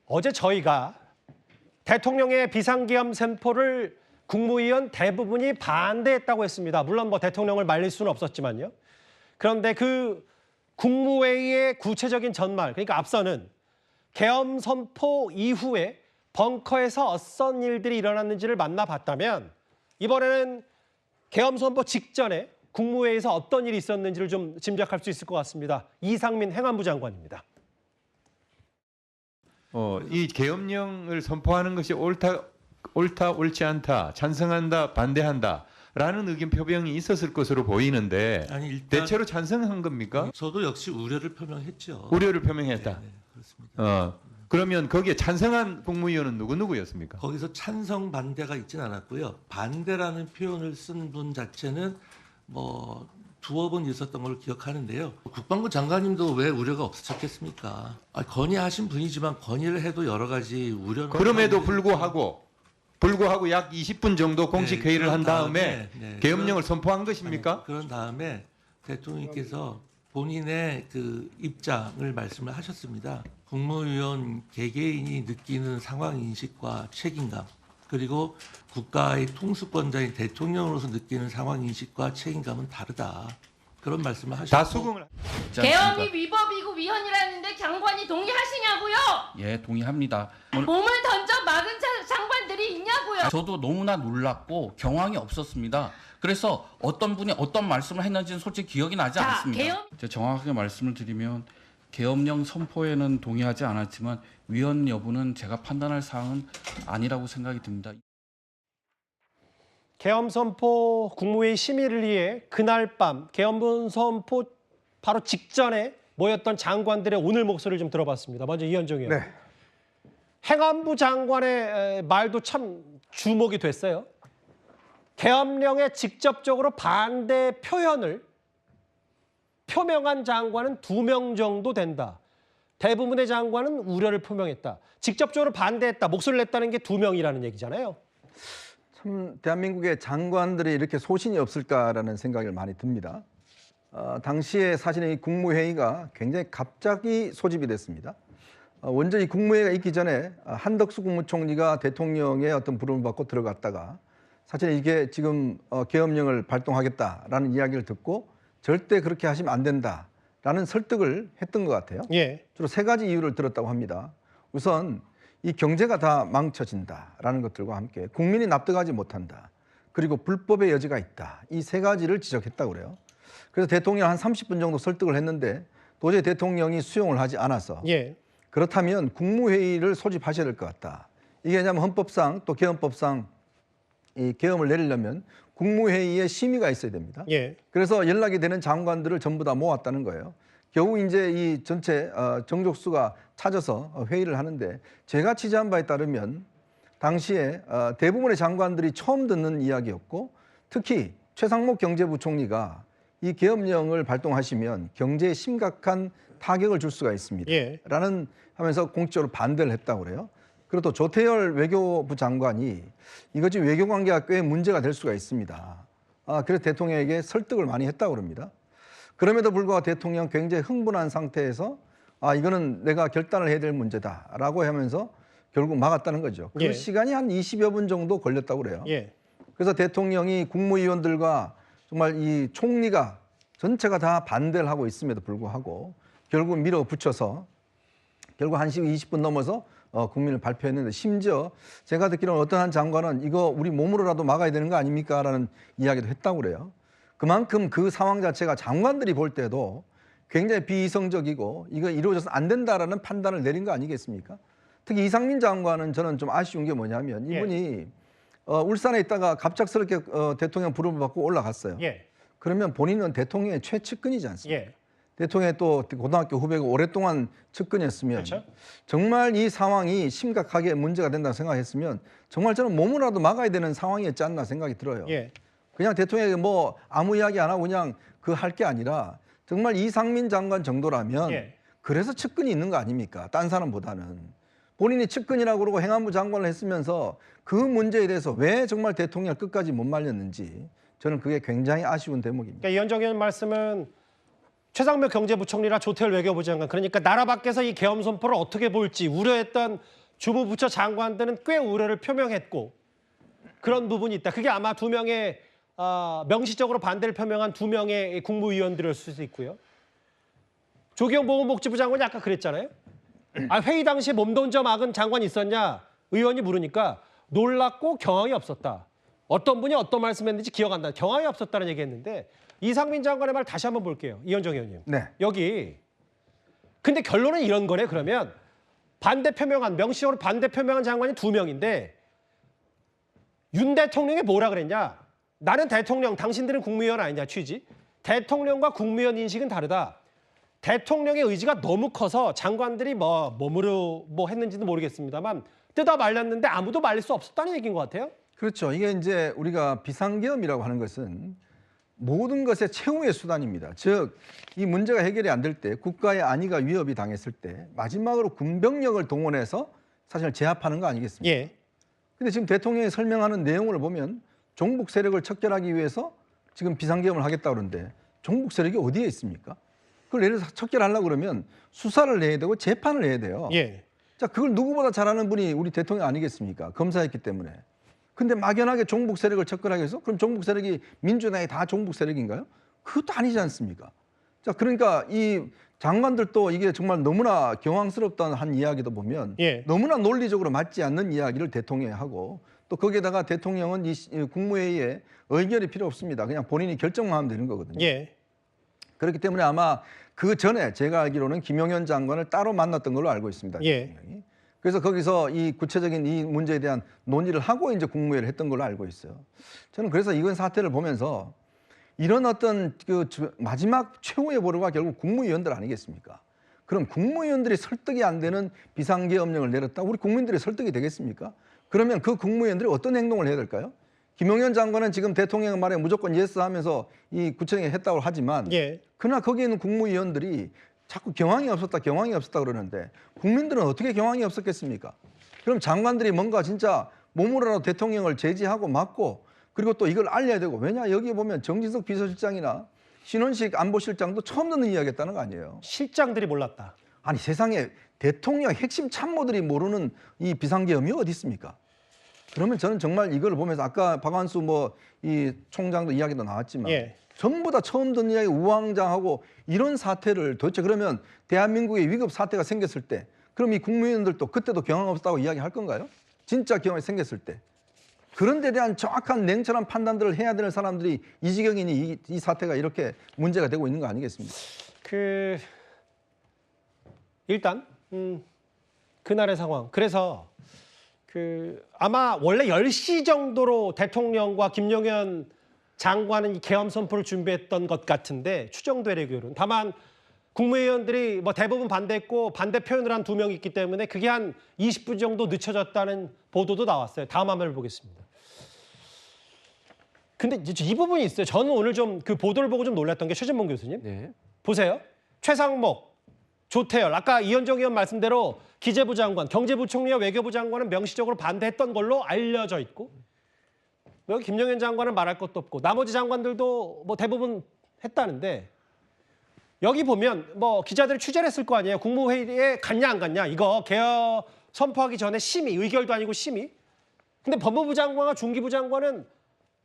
어제 저희가 대통령의 비상계엄 선포를 국무위원 대부분이 반대했다고 했습니다. 물론 뭐 대통령을 말릴 수는 없었지만요. 그런데 그 국무회의의 구체적인 전말, 그러니까 앞서는 계엄 선포 이후에 벙커에서 어떤 일들이 일어났는지를 만나봤다면 이번에는 계엄 선포 직전에 국무회의에서 어떤 일이 있었는지를 좀 짐작할 수 있을 것 같습니다. 이상민 행안부 장관입니다. 이 계엄령을 선포하는 것이 옳다, 옳지 않다, 찬성한다, 반대한다라는 의견 표명이 있었을 것으로 보이는데 아니, 일단 대체로 찬성한 겁니까? 저도 역시 우려를 표명했죠. 우려를 표명했다. 네, 그렇습니다. 그러면 거기에 찬성한 국무위원은 누구였습니까? 거기서 찬성 반대가 있진 않았고요. 반대라는 표현을 쓴 분 자체는 뭐 두어 번 있었던 걸로 기억하는데요. 국방부 장관님도 왜 우려가 없으셨겠습니까? 건의하신 분이지만 건의를 해도 여러 가지 우려는 그럼에도 불구하고 약 20분 정도 공식 네, 회의를 한 그런 다음에 다음에, 계엄령을 선포한 것입니까? 아니, 그런 다음에 대통령께서 본인의 그 입장을 말씀을 하셨습니다. 국무위원 개개인이 느끼는 상황 인식과 책임감, 그리고 국가의 통수권자인 대통령으로서 느끼는 상황 인식과 책임감은 다르다. 그런 말씀을 하셨고. 다 수긍을 계엄이 위법이고 위헌이라는데 장관이 동의하시냐고요? 예, 동의합니다. 몸을 던져 막은 장관들이 있냐고요? 저도 너무나 놀랐고 경황이 없었습니다. 그래서 어떤 분이 어떤 말씀을 했는지는 솔직히 기억이 나지 자, 않습니다. 제가 정확하게 말씀을 드리면 계엄령 선포에는 동의하지 않았지만 위헌 여부는 제가 판단할 사항은 아니라고 생각이 듭니다. 계엄 선포 국무회의 심의를 위해 그날 밤 계엄 선포 바로 직전에 모였던 장관들의 오늘 목소리를 좀 들어봤습니다. 먼저 이현정 의원. 네. 행안부 장관의 말도 참 주목이 됐어요. 계엄령에 직접적으로 반대 표현을 표명한 장관은 2명 정도 된다. 대부분의 장관은 우려를 표명했다. 직접적으로 반대했다, 목소리를 냈다는 게 2명이라는 얘기잖아요. 참 대한민국의 장관들이 이렇게 소신이 없을까라는 생각을 많이 듭니다. 당시에 사실 이 국무회의가 굉장히 갑자기 소집이 됐습니다. 먼저 이 국무회의가 있기 전에 한덕수 국무총리가 대통령의 어떤 부름을 받고 들어갔다가 사실 이게 지금 계엄령을 발동하겠다라는 이야기를 듣고 절대 그렇게 하시면 안 된다라는 설득을 했던 것 같아요. 예. 주로 3가지 이유를 들었다고 합니다. 우선 이 경제가 다 망쳐진다라는 것들과 함께 국민이 납득하지 못한다. 그리고 불법의 여지가 있다. 이 3가지를 지적했다고 그래요. 그래서 대통령 한 30분 정도 설득을 했는데 도저히 대통령이 수용을 하지 않아서 예. 그렇다면 국무회의를 소집하셔야 될 것 같다. 이게 왜냐하면 헌법상 또 계엄법상 이 계엄을 내리려면 국무회의에 심의가 있어야 됩니다. 예. 그래서 연락이 되는 장관들을 전부 다 모았다는 거예요. 겨우 이제 이 전체 정족수가 찾아서 회의를 하는데 제가 취재한 바에 따르면 당시에 대부분의 장관들이 처음 듣는 이야기였고 특히 최상목 경제부총리가 이 계엄령을 발동하시면 경제에 심각한 타격을 줄 수가 있습니다. 예. 라는 하면서 공식적으로 반대를 했다고 그래요. 그리고 또 조태열 외교부 장관이 이것이 외교관계가 꽤 문제가 될 수가 있습니다. 그래서 대통령에게 설득을 많이 했다고 합니다. 그럼에도 불구하고 대통령 굉장히 흥분한 상태에서 이거는 내가 결단을 해야 될 문제다라고 하면서 결국 막았다는 거죠. 그 예. 시간이 한 20여 분 정도 걸렸다고 그래요. 예. 그래서 대통령이 국무위원들과 정말 이 총리가 전체가 다 반대를 하고 있음에도 불구하고 결국 밀어붙여서 결국 1시 20분 넘어서 국민을 발표했는데 심지어 제가 듣기로는 어떤 한 장관은 이거 우리 몸으로라도 막아야 되는 거 아닙니까? 라는 이야기도 했다고 그래요. 그만큼 그 상황 자체가 장관들이 볼 때도 굉장히 비이성적이고 이거 이루어져서 안 된다라는 판단을 내린 거 아니겠습니까? 특히 이상민 장관은 저는 좀 아쉬운 게 뭐냐면 이분이 울산에 있다가 갑작스럽게 대통령 부름을 받고 올라갔어요. 예. 그러면 본인은 대통령의 최측근이지 않습니까? 예. 대통령의 또 고등학교 후배고 오랫동안 측근이었으면 그렇죠. 정말 이 상황이 심각하게 문제가 된다고 생각했으면 정말 저는 몸으로라도 막아야 되는 상황이었지 않나 생각이 들어요. 예. 그냥 대통령이 뭐 아무 이야기 안 하고 그냥 그 할 게 아니라 정말 이상민 장관 정도라면 예. 그래서 측근이 있는 거 아닙니까? 딴 사람보다는. 본인이 측근이라고 그러고 행안부 장관을 했으면서 그 문제에 대해서 왜 정말 대통령을 끝까지 못 말렸는지 저는 그게 굉장히 아쉬운 대목입니다. 그러니까 이현정 의원 말씀은 최상목 경제부총리나 조태열 외교부 장관, 그러니까 나라 밖에서 이 계엄 선포를 어떻게 볼지 우려했던 주무부처 장관들은 꽤 우려를 표명했고 그런 부분이 있다. 그게 아마 2명의 명시적으로 반대를 표명한 2명의 국무위원들일 수도 있고요. 조기영 보건복지부 장관이 아까 그랬잖아요. 회의 당시에 몸던져 막은 장관이 있었냐? 의원이 물으니까 놀랍고 경황이 없었다. 어떤 분이 어떤 말씀했는지 기억 안 나. 경황이 없었다는 얘기했는데 이상민 장관의 말 다시 한번 볼게요. 이현정 의원님. 네. 여기 근데 결론은 이런 거네. 그러면 반대 표명한 명시적으로 반대 표명한 장관이 2명인데 윤 대통령이 뭐라 그랬냐? 나는 대통령, 당신들은 국무위원 아니냐 취지. 대통령과 국무위원 인식은 다르다. 대통령의 의지가 너무 커서 장관들이 몸으로 했는지는 모르겠습니다만 뜯어 말렸는데 아무도 말릴 수 없었다는 얘기인 것 같아요. 그렇죠. 이게 이제 우리가 비상계엄이라고 하는 것은 모든 것의 최후의 수단입니다. 즉, 이 문제가 해결이 안 될 때, 국가의 안위가 위협이 당했을 때 마지막으로 군병력을 동원해서 사실 제압하는 거 아니겠습니까? 예. 근데 지금 대통령이 설명하는 내용을 보면 종북 세력을 척결하기 위해서 지금 비상계엄을 하겠다고 그러는데 종북 세력이 어디에 있습니까? 그걸 예를 들어서 척결하려고 그러면 수사를 해야 되고 재판을 해야 돼요. 예. 자, 그걸 누구보다 잘하는 분이 우리 대통령 아니겠습니까? 검사였기 때문에. 근데 막연하게 종북 세력을 척결하기 위해서 그럼 종북 세력이 민주당이 다 종북 세력인가요? 그것도 아니지 않습니까? 자, 그러니까 이 장관들도 이게 정말 너무나 경황스럽다는 한 이야기도 보면 예. 너무나 논리적으로 맞지 않는 이야기를 대통령이 하고 또 거기에다가 대통령은 이 국무회의에 의결이 필요 없습니다. 그냥 본인이 결정만 하면 되는 거거든요. 예. 그렇기 때문에 아마 그 전에 제가 알기로는 김용현 장관을 따로 만났던 걸로 알고 있습니다. 예. 대통령이. 그래서 거기서 이 구체적인 이 문제에 대한 논의를 하고 이제 국무회의를 했던 걸로 알고 있어요. 저는 그래서 이번 사태를 보면서 이런 어떤 그 마지막 최후의 보루가 결국 국무위원들 아니겠습니까? 그럼 국무위원들이 설득이 안 되는 비상계엄령을 내렸다. 우리 국민들이 설득이 되겠습니까? 그러면 그 국무위원들이 어떤 행동을 해야 될까요? 김용현 장관은 지금 대통령 말에 무조건 예스 하면서 이 구체적인 했다고 하지만 예. 그러나 거기에 있는 국무위원들이 자꾸 경황이 없었다 그러는데 국민들은 어떻게 경황이 없었겠습니까? 그럼 장관들이 뭔가 진짜 몸으로라도 대통령을 제지하고 막고 그리고 또 이걸 알려야 되고 왜냐 여기 보면 정진석 비서실장이나 신원식 안보실장도 처음 듣는 이야기했다는 거 아니에요. 실장들이 몰랐다. 아니 세상에 대통령 핵심 참모들이 모르는 이 비상계엄이 어디 있습니까? 그러면 저는 정말 이걸 보면서 아까 박완수 이 총장도 이야기도 나왔지만 예. 전부 다 처음 듣는 이야기 우왕좌하고 이런 사태를 도대체 그러면 대한민국에 위급 사태가 생겼을 때 그럼 이 국무위원들도 그때도 경황 없었다고 이야기할 건가요? 진짜 경황이 생겼을 때. 그런 데 대한 정확한 냉철한 판단들을 해야 되는 사람들이 이 지경이니 이 사태가 이렇게 문제가 되고 있는 거 아니겠습니까? 일단 그날의 상황. 그래서 아마 원래 10시 정도로 대통령과 김용현 장관은 이 계엄 선포를 준비했던 것 같은데 추정되려고는 다만 국무위원들이 대부분 반대했고 반대 표현을 한 2명 있기 때문에 그게 한 20분 정도 늦춰졌다는 보도도 나왔어요. 다음 화면을 보겠습니다. 근데 이 부분이 있어요. 저는 오늘 좀 그 보도를 보고 좀 놀랐던 게 최진봉 교수님. 네. 보세요. 최상목, 조태열, 아까 이현정 의원 말씀대로 기재부 장관, 경제부총리와 외교부 장관은 명시적으로 반대했던 걸로 알려져 있고 여기 김용현 장관은 말할 것도 없고 나머지 장관들도 대부분 했다는데 여기 보면 기자들이 취재를 했을 거 아니에요. 국무회의에 갔냐 안 갔냐 이거 개헌 선포하기 전에 심의, 의결도 아니고 심의. 근데 법무부 장관과 중기부 장관은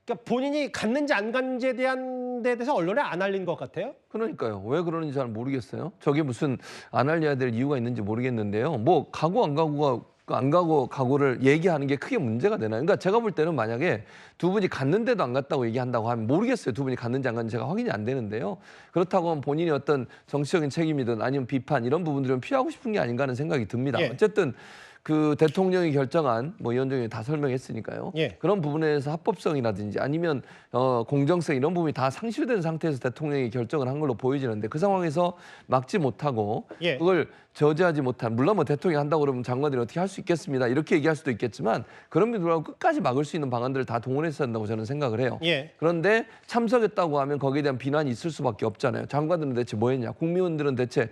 그러니까 본인이 갔는지 안 갔는지에 대한 데 대해서 언론에 안 알린 것 같아요. 그러니까요. 왜 그러는지 잘 모르겠어요. 저게 무슨 안 알려야 될 이유가 있는지 모르겠는데요. 가고 안 가고 가고를 얘기하는 게 크게 문제가 되나요? 그러니까 제가 볼 때는 만약에 두 분이 갔는데도 안 갔다고 얘기한다고 하면 모르겠어요. 두 분이 갔는지 안 갔는지 제가 확인이 안 되는데요. 그렇다고 하면 본인이 어떤 정치적인 책임이든 아니면 비판 이런 부분들은 피하고 싶은 게 아닌가 하는 생각이 듭니다. 예. 어쨌든 그 대통령이 결정한 이현정 의원이 다 설명했으니까요. 예. 그런 부분에서 합법성이라든지 아니면 공정성 이런 부분이 다 상실된 상태에서 대통령이 결정을 한 걸로 보여지는데 그 상황에서 막지 못하고 예. 그걸 저지하지 못한 물론 대통령이 한다고 그러면 장관들이 어떻게 할 수 있겠습니다. 이렇게 얘기할 수도 있겠지만 그럼에도 불구하고 끝까지 막을 수 있는 방안들을 다 동원했어야 한다고 저는 생각을 해요. 예. 그런데 참석했다고 하면 거기에 대한 비난이 있을 수밖에 없잖아요. 장관들은 대체 뭐 했냐. 국민들은 대체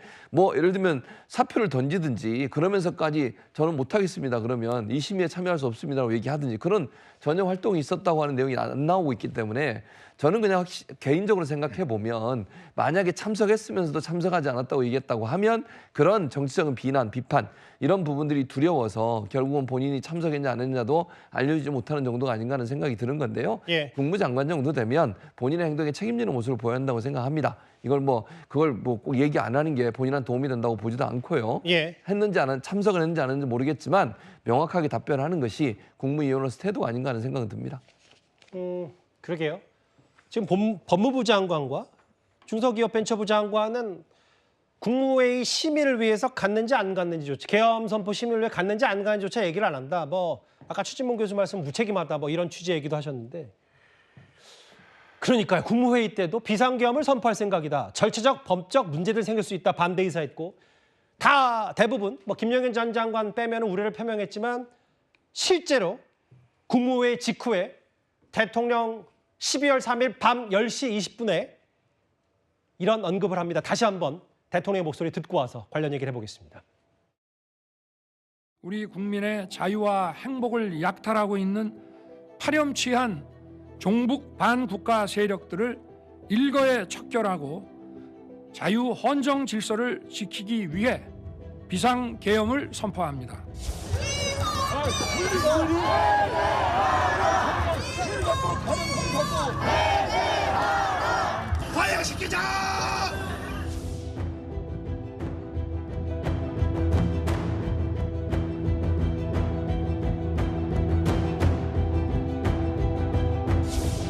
예를 들면 사표를 던지든지 그러면서까지 저는 못하겠습니다. 그러면 이 심의에 참여할 수 없습니다라고 얘기하든지 그런 전혀 활동이 있었다고 하는 내용이 안 나오고 있기 때문에 저는 그냥 개인적으로 생각해 보면 만약에 참석했으면서도 참석하지 않았다고 얘기했다고 하면 그런 정치적인 비난, 비판 이런 부분들이 두려워서 결국은 본인이 참석했냐 안 했냐도 알려주지 못하는 정도가 아닌가 하는 생각이 드는 건데요. 예. 국무장관 정도 되면 본인의 행동에 책임지는 모습을 보여야 한다고 생각합니다. 그걸 꼭 얘기 안 하는 게 본인한테 도움이 된다고 보지도 않고요. 예. 참석을 했는지 안 했는지 모르겠지만 명확하게 답변하는 것이 국무위원으로서 태도가 아닌가 하는 생각은 듭니다. 그러게요. 지금 법무부 장관과 중소기업벤처부 장관은 국무회의 심의를 위해서 갔는지 안 갔는지조차, 계엄 선포 심의를 위해 갔는지 안 갔는지조차 얘기를 안 한다. 아까 최진봉 교수 말씀 무책임하다 이런 취지의 얘기도 하셨는데, 그러니까요. 국무회의 때도 비상계엄을 선포할 생각이다. 절차적, 법적 문제들 생길 수 있다. 반대 의사했고, 대부분 김영현 전 장관 빼면 우려를 표명했지만 실제로 국무회의 직후에 대통령 12월 3일 밤 10시 20분에 이런 언급을 합니다. 다시 한번 대통령의 목소리 듣고 와서 관련 얘기를 해보겠습니다. 우리 국민의 자유와 행복을 약탈하고 있는 파렴치한 종북 반국가 세력들을 일거에 척결하고 자유 헌정 질서를 지키기 위해 비상계엄을 선포합니다.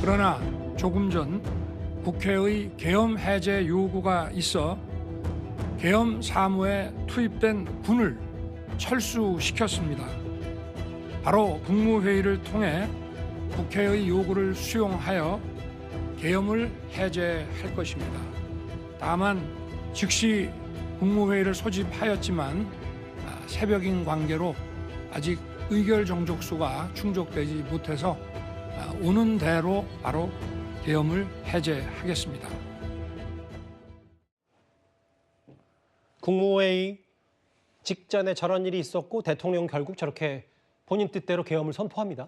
그러나 조금 전 국회의 계엄 해제 요구가 있어 계엄 사무에 투입된 군을 철수시켰습니다. 바로 국무회의를 통해 국회의 요구를 수용하여 계엄을 해제할 것입니다. 다만 즉시 국무회의를 소집하였지만 새벽인 관계로 아직 의결 정족수가 충족되지 못해서 오는 대로 바로 계엄을 해제하겠습니다. 국무회의 직전에 저런 일이 있었고 대통령 결국 저렇게 본인 뜻대로 계엄을 선포합니다.